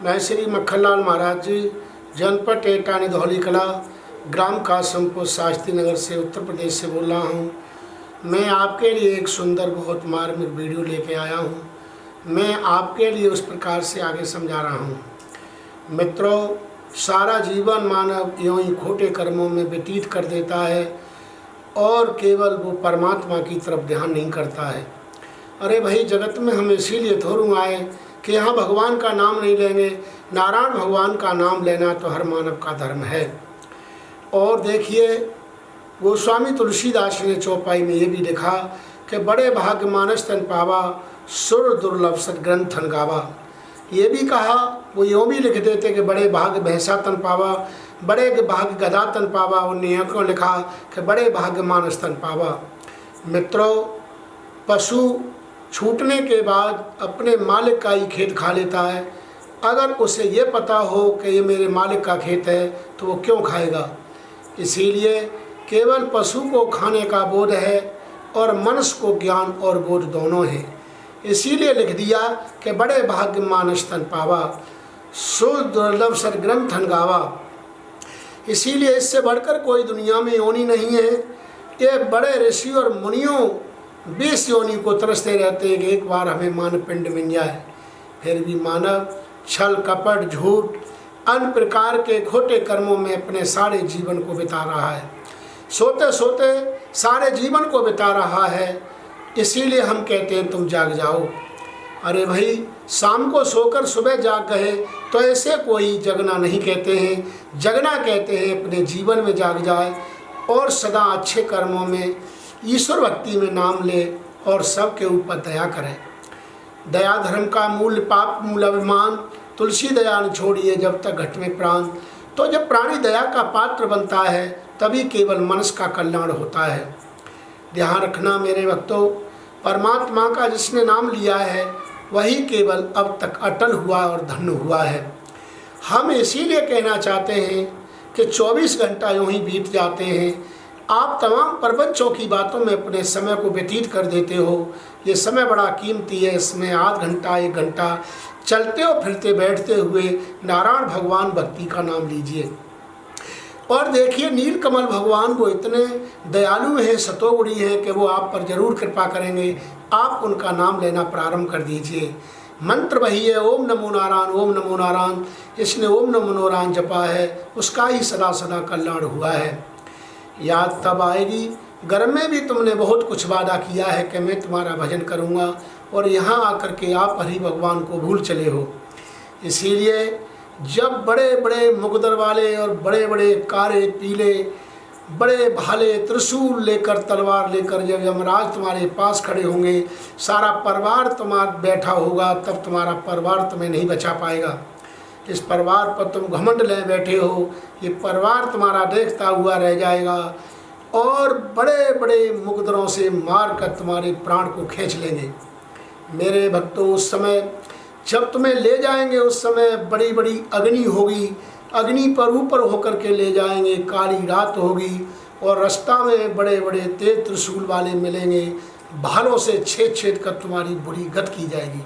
मैं श्री मक्खनलाल महाराज जी, जनपद टेटानी धौली कला, ग्राम कासमपुर, शास्त्री नगर से, उत्तर प्रदेश से बोल रहा हूँ। मैं आपके लिए एक सुंदर बहुत मार्मिक वीडियो लेके आया हूँ। मैं आपके लिए उस प्रकार से आगे समझा रहा हूँ। मित्रों, सारा जीवन मानव यूं ही खोटे कर्मों में व्यतीत कर देता है और केवल वो परमात्मा की तरफ ध्यान नहीं करता है। अरे भाई, जगत में हम इसीलिए थोड़ू आए कि यहाँ भगवान का नाम नहीं लेंगे। नारायण भगवान का नाम लेना तो हर मानव का धर्म है। और देखिए, गोस्वामी तुलसीदास ने चौपाई में ये भी लिखा कि बड़े भाग्य मानस तन पावा, सुर दुर्लभ सदग्रंथन गावा। ये भी कहा, वो यूँ भी लिख देते कि बड़े भाग्य भैंसा तन पावा, बड़े भाग्य गधा तन पावा। उन्हें क्यों लिखा कि बड़े भाग्य मानस तन पावा। मित्रों, पशु छूटने के बाद अपने मालिक का ही खेत खा लेता है। अगर उसे ये पता हो कि ये मेरे मालिक का खेत है तो वो क्यों खाएगा। इसीलिए केवल पशु को खाने का बोध है और मनुष्य को ज्ञान और बोध दोनों है। इसीलिए लिख दिया कि बड़े भाग्य मानस तन पावा, सुदुर्लभ सदग्रंथन गावा। इसीलिए इससे बढ़कर कोई दुनिया में योनि नहीं है। ये बड़े ऋषि और मुनियों 20 योनि को तरसते रहते हैं कि एक बार हमें मानव पिंड मिल जाए। फिर भी मानव छल कपट झूठ अन्य प्रकार के खोटे कर्मों में अपने सारे जीवन को बिता रहा है। सोते सोते सारे जीवन को बिता रहा है। इसीलिए हम कहते हैं तुम जाग जाओ। अरे भाई, शाम को सोकर सुबह जाग गए तो ऐसे कोई जगना नहीं कहते हैं। जगना कहते हैं अपने जीवन में जाग जाए और सदा अच्छे कर्मों में, ईश्वर भक्ति में नाम ले और सबके ऊपर दया करे। दया धर्म का मूल, पाप मूल अभिमान, तुलसी दया न छोड़िए जब तक घट में प्राण। तो जब प्राणी दया का पात्र बनता है तभी केवल मनुष्य का कल्याण होता है। ध्यान रखना मेरे भक्तों, परमात्मा का जिसने नाम लिया है वही केवल अब तक अटल हुआ और धन्य हुआ है। हम इसीलिए कहना चाहते हैं कि 24 घंटा यूँ ही बीत जाते हैं। आप तमाम प्रपंचों की बातों में अपने समय को व्यतीत कर देते हो। ये समय बड़ा कीमती है। इसमें आध घंटा 1 घंटा चलते और फिरते बैठते हुए नारायण भगवान भक्ति का नाम लीजिए। और देखिए, नीलकमल भगवान वो इतने दयालु हैं, सतोगुणी हैं कि वो आप पर जरूर कृपा करेंगे। आप उनका नाम लेना प्रारंभ कर दीजिए। मंत्र वही है, ओम नमो नारायण, ओम नमो नारायण। इसने ओम नमो नारायण जपा है, उसका ही सदा सदा कल्याण हुआ है। याद तब आएगी, घर में भी तुमने बहुत कुछ वादा किया है कि मैं तुम्हारा भजन करूँगा, और यहाँ आकर के आप हरि भगवान को भूल चले हो। इसीलिए जब बड़े बड़े मुकदर वाले और बड़े बड़े कारे पीले बड़े भाले त्रिशूल लेकर, तलवार लेकर जब यमराज तुम्हारे पास खड़े होंगे, सारा परिवार तुम्हारा बैठा होगा, तब तुम्हारा परिवार तुम्हें नहीं बचा पाएगा। इस परिवार पर तुम घमंड ले बैठे हो, ये परिवार तुम्हारा देखता हुआ रह जाएगा और बड़े बड़े मुकदरों से मार कर तुम्हारे प्राण को खींच लेंगे। मेरे भक्तों, उस समय जब तुम्हें ले जाएंगे उस समय बड़ी बड़ी अग्नि होगी। अग्नि पर ऊपर होकर के ले जाएंगे, काली रात होगी और रास्ता में बड़े बड़े तेज त्रिशूल वाले मिलेंगे। भालों से छेद छेद कर तुम्हारी बुरी गत की जाएगी।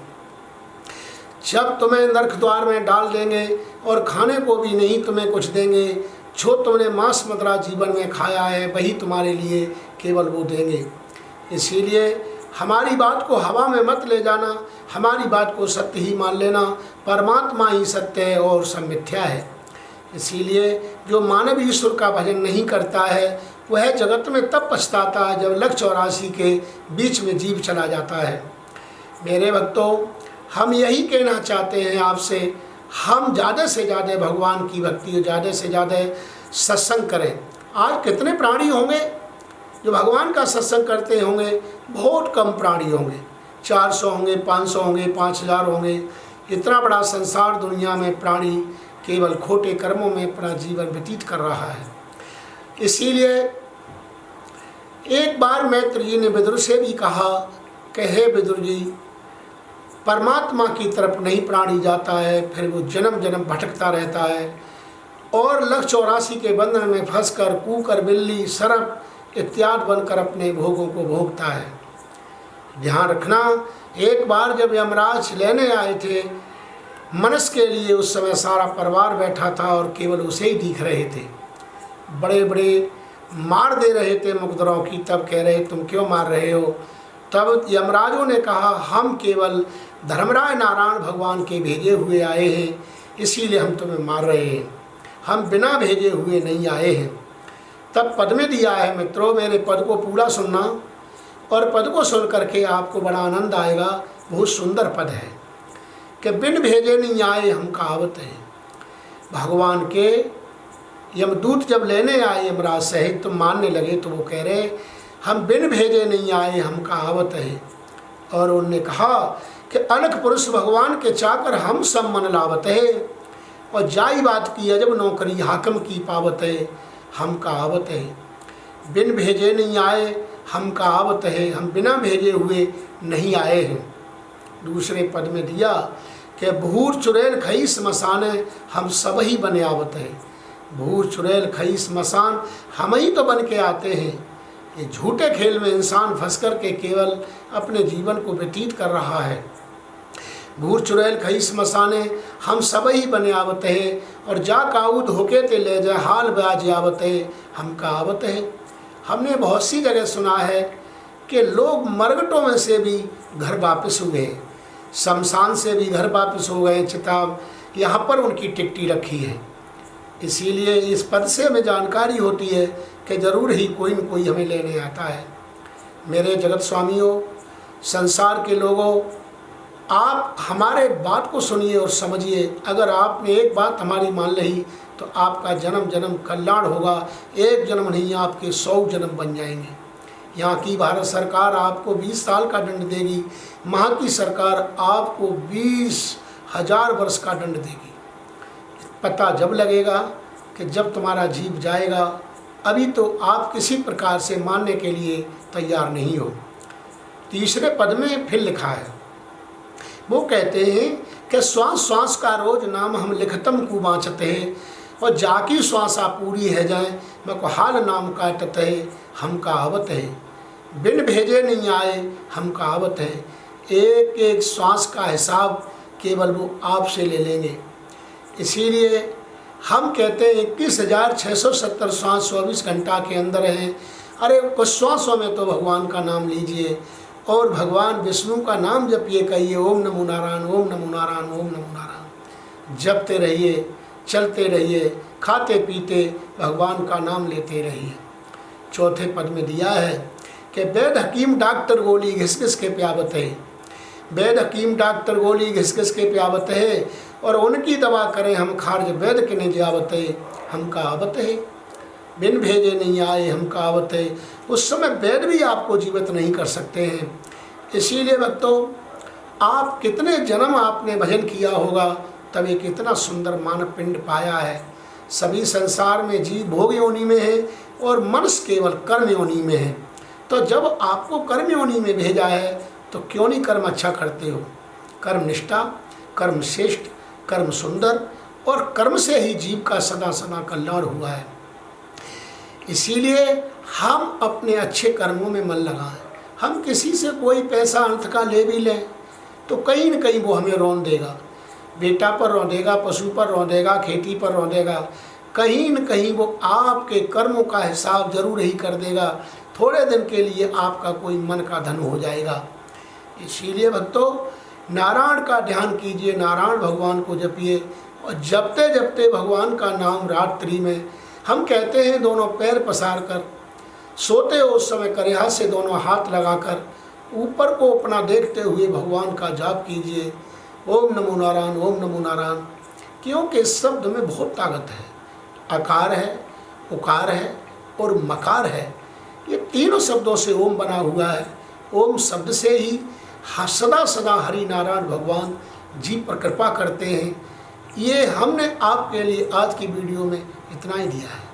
जब तुम्हें नरक द्वार में डाल देंगे और खाने को भी नहीं तुम्हें कुछ देंगे। जो तुमने मांस मदिरा जीवन में खाया है वही तुम्हारे लिए केवल वो देंगे। इसीलिए हमारी बात को हवा में मत ले जाना, हमारी बात को सत्य ही मान लेना। परमात्मा ही सत्य है और सब मिथ्या है। इसीलिए जो मानव ईश्वर का भजन नहीं करता है वह जगत में तब पछताता है जब 184 के बीच में जीव चला जाता है। मेरे भक्तों, हम यही कहना चाहते हैं आपसे, हम ज़्यादा से ज़्यादा भगवान की भक्ति और ज़्यादा से ज़्यादा सत्संग करें। आज कितने प्राणी होंगे जो भगवान का सत्संग करते होंगे? बहुत कम प्राणी होंगे। 400 होंगे, 500 होंगे, 5000 होंगे। इतना बड़ा संसार, दुनिया में प्राणी केवल खोटे कर्मों में अपना जीवन व्यतीत कर रहा है। इसीलिए एक बार मैत्र जी ने विदुर से भी कहा कि हे विदुर जी, परमात्मा की तरफ नहीं प्राणी जाता है, फिर वो जन्म जन्म भटकता रहता है और 184 के बंधन में फंसकर कूकर, बिल्ली, सर्प इत्यादि बनकर अपने भोगों को भोगता है। ध्यान रखना, एक बार जब यमराज लेने आए थे मनस के लिए उस समय सारा परिवार बैठा था और केवल उसे ही दिख रहे थे। बड़े बड़े मार दे रहे थे मुकदरों की, तब कह रहे तुम क्यों मार रहे हो। तब यमराजों ने कहा हम केवल धर्मराय नारायण भगवान के भेजे हुए आए हैं, इसीलिए हम तुम्हें मार रहे हैं, हम बिना भेजे हुए नहीं आए हैं। तब पद में दिया है मित्रों, मेरे पद को पूरा सुनना और पद को सुन करके आपको बड़ा आनंद आएगा। बहुत सुंदर पद है कि बिन भेजे नहीं आए हम कहावत है। भगवान के यमदूत जब लेने आए यमराज सहित तो मानने लगे, तो वो कह रहे हम बिन भेजे नहीं आए हम कहावत है। और उन्होंने कहा कि अलख पुरुष भगवान के चाकर हम सब मन लावत है, और जाई बात की अजब नौकरी हाकिम की पावत है हम कहावत है। बिन भेजे नहीं आए हम कहावत है, हम बिना भेजे हुए नहीं आए हैं। दूसरे पद में दिया कि भूर चुड़ैल खई स्मशान हम सब ही बने आवत है। भूर चुड़ैल खई स्मशान हम ही तो बन के आते हैं। ये झूठे खेल में इंसान फंस कर के केवल अपने जीवन को व्यतीत कर रहा है। भूर चुड़ैल खई स्मशाने हम सब ही बने आवत है, और जा काऊ धोखे ते ले जाए हाल बाज आवत है हम कहावत है। हमने बहुत सी जगह सुना है कि लोग मरगटों में से भी घर वापस हुए, शमशान से भी घर वापस हो गए, चिताब यहाँ पर उनकी टिकटी रखी है। इसीलिए इस पद से हमें जानकारी होती है कि ज़रूर ही कोई न कोई हमें लेने आता है। मेरे जगत स्वामियों, संसार के लोगों, आप हमारे बात को सुनिए और समझिए। अगर आपने एक बात हमारी मान ली तो आपका जन्म जन्म कल्याण होगा। एक जन्म नहीं, आपके 100 जन्म बन जाएंगे। यहाँ की भारत सरकार आपको 20 साल का दंड देगी, वहाँ की सरकार आपको 20,000 वर्ष का दंड देगी। पता जब लगेगा कि जब तुम्हारा जीव जाएगा। अभी तो आप किसी प्रकार से मानने के लिए तैयार नहीं हो। तीसरे पद में फिर लिखा है, वो कहते हैं कि श्वास श्वास का रोज नाम हम लिखतम को बाँचते हैं, और जाकी श्वासा पूरी है जाए मैं को हाल नाम काटते है हम कहावत है। बिन भेजे नहीं आए हम कहावत है। एक एक श्वास का हिसाब केवल वो आपसे ले लेंगे। इसीलिए हम कहते हैं 21,670 श्वास 24 घंटा के अंदर हैं। अरे कुछ श्वासों में तो भगवान का नाम लीजिए और भगवान विष्णु का नाम जपिए, कहिए ओम नमो नारायण ओम नमो नारायण ओम नमो नारायण। जपते रहिए, चलते रहिए, खाते पीते भगवान का नाम लेते रहिए। चौथे पद में दिया है कि वैद हकीम डॉक्टर गोली घिस घिस के प्यावत है। वैद हकीम डॉक्टर गोली घिस घिस के प्यावत है, और उनकी दवा करें हम खारज वैद के ने जावत है हम कहावत है। बिन भेजे नहीं आए हम कहावत है। उस समय वैद भी आपको जीवित नहीं कर सकते हैं। इसीलिए भक्तों, आप कितने जन्म आपने भजन किया होगा तब एक इतना सुंदर मानव पिंड पाया है। सभी संसार में जीव भोग योनि में है और मनुष्य केवल कर्म योनि में है। तो जब आपको कर्म योनि में भेजा है तो क्यों नहीं कर्म अच्छा करते हो। कर्म निष्ठा, कर्म श्रेष्ठ, कर्म सुंदर, और कर्म से ही जीव का सदा सदा कल्याण हुआ है। इसीलिए हम अपने अच्छे कर्मों में मन लगाएं। हम किसी से कोई पैसा अंत का ले भी लें तो कहीं न कहीं वो हमें रौन देगा। बेटा पर रौंदेगा, पशु पर रौंदेगा, खेती पर रौंदेगा, कहीं न कहीं वो आपके कर्मों का हिसाब जरूर ही कर देगा। थोड़े दिन के लिए आपका कोई मन का धन हो जाएगा। इसीलिए भक्तों, नारायण का ध्यान कीजिए, नारायण भगवान को जपिए, और जपते जपते भगवान का नाम रात्रि में हम कहते हैं दोनों पैर पसार कर, सोते हो उस समय करेहा से दोनों हाथ लगाकर ऊपर को अपना देखते हुए भगवान का जाप कीजिए, ओम नमो नारायण ओम नमो नारायण। क्योंकि इस शब्द में बहुत ताकत है। आकार है, उकार है और मकार है। ये तीनों शब्दों से ओम बना हुआ है। ओम शब्द से ही सदा सदा हरि नारायण भगवान जी पर कृपा करते हैं। ये हमने आपके लिए आज की वीडियो में इतना ही दिया है।